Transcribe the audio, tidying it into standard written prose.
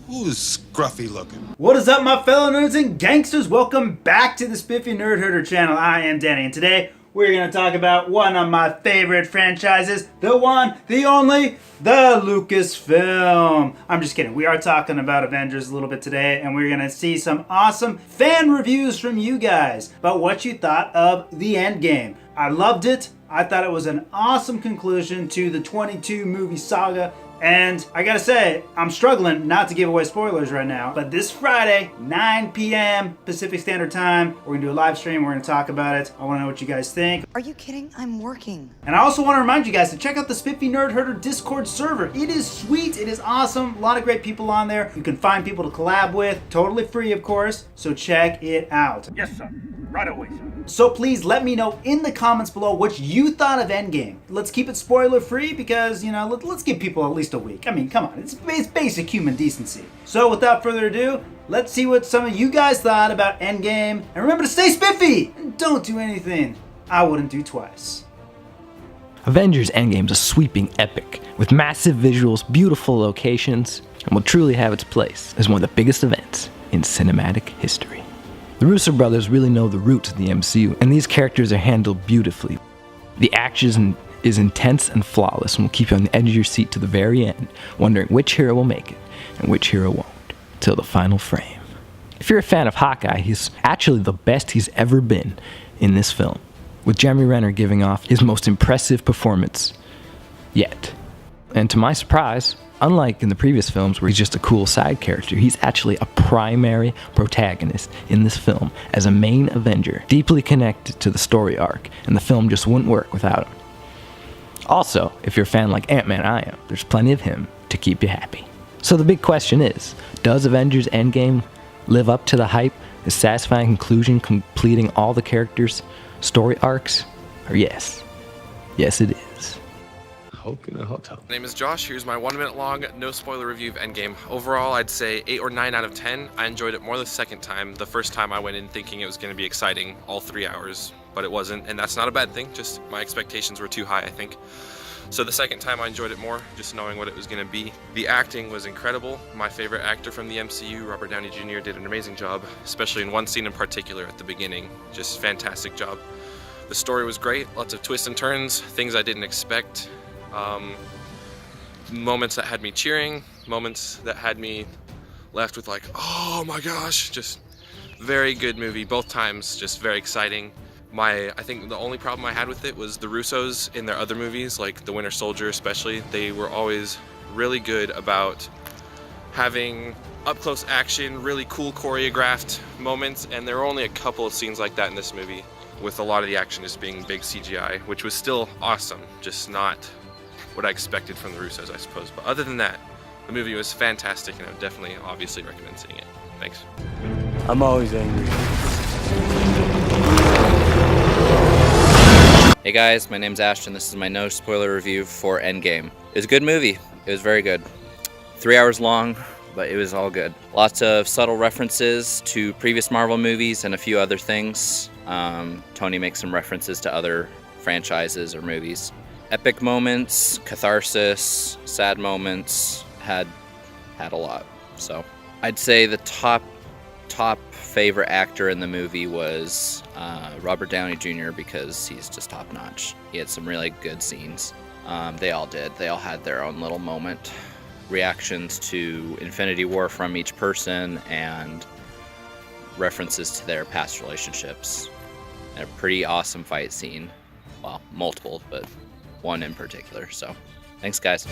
Who's scruffy looking? What is up, my fellow nerds and gangsters? Welcome back to the Spiffy Nerd Herder channel. I am Danny, and today we're going to talk about one of my favorite franchises, the one, the only, the Lucasfilm. I'm just kidding. We are talking about Avengers a little bit today, and we're going to see some awesome fan reviews from you guys about what you thought of the Endgame. I loved it. I thought it was an awesome conclusion to the 22 movie saga. And I gotta say, I'm struggling not to give away spoilers right now, but this Friday, 9 p.m. Pacific Standard Time, we're gonna do a live stream, we're gonna talk about it. I wanna know what you guys think. Are you kidding? I'm working. And I also wanna remind you guys to check out the Spiffy Nerd Herder Discord server. It is sweet, it is awesome, a lot of great people on there. You can find people to collab with, totally free of course, so check it out. Yes, sir. Right away, sir. So please let me know in the comments below what you thought of Endgame. Let's keep it spoiler free because, you know, let's give people at least a week. I mean, come on, it's basic human decency. So without further ado, let's see what some of you guys thought about Endgame. And remember to stay spiffy and don't do anything I wouldn't do twice. Avengers Endgame is a sweeping epic with massive visuals, beautiful locations, and will truly have its place as one of the biggest events in cinematic history. The Russo brothers really know the roots of the MCU, and these characters are handled beautifully. The action is intense and flawless and will keep you on the edge of your seat to the very end, wondering which hero will make it and which hero won't, till the final frame. If you're a fan of Hawkeye, he's actually the best he's ever been in this film, with Jeremy Renner giving off his most impressive performance yet. And to my surprise, unlike in the previous films where he's just a cool side character, he's actually a primary protagonist in this film as a main Avenger, deeply connected to the story arc, and the film just wouldn't work without him. Also, if you're a fan like Ant-Man I am, there's plenty of him to keep you happy. So the big question is, does Avengers Endgame live up to the hype, a satisfying conclusion completing all the characters' story arcs? Or yes, it is. In a hotel. My name is Josh. Here's my 1 minute long, no spoiler review of Endgame. Overall, I'd say 8 or 9 out of 10. I enjoyed it more the second time. The first time I went in thinking it was going to be exciting all 3 hours, but it wasn't, and that's not a bad thing. Just my expectations were too high, I think. So the second time I enjoyed it more, just knowing what it was going to be. The acting was incredible. My favorite actor from the MCU, Robert Downey Jr., did an amazing job, especially in one scene in particular at the beginning. Just fantastic job. The story was great, lots of twists and turns, things I didn't expect. Moments that had me cheering, moments that had me left with like, oh my gosh, just very good movie. Both times just very exciting. I think the only problem I had with it was the Russos in their other movies, like The Winter Soldier especially. They were always really good about having up-close action, really cool choreographed moments, and there were only a couple of scenes like that in this movie, with a lot of the action just being big CGI, which was still awesome, just not what I expected from the Russos, I suppose. But other than that, the movie was fantastic, and I would definitely, obviously recommend seeing it. Thanks. I'm always angry. Hey guys, my name's Ashton. This is my no spoiler review for Endgame. It was a good movie. It was very good. 3 hours long, but it was all good. Lots of subtle references to previous Marvel movies and a few other things. Tony makes some references to other franchises or movies. Epic moments, catharsis, sad moments, had a lot. So I'd say the top favorite actor in the movie was Robert Downey Jr. because he's just top notch. He had some really good scenes. They all did. They all had their own little moment. Reactions to Infinity War from each person and references to their past relationships. And a pretty awesome fight scene. Well, multiple, but one in particular. So, thanks guys.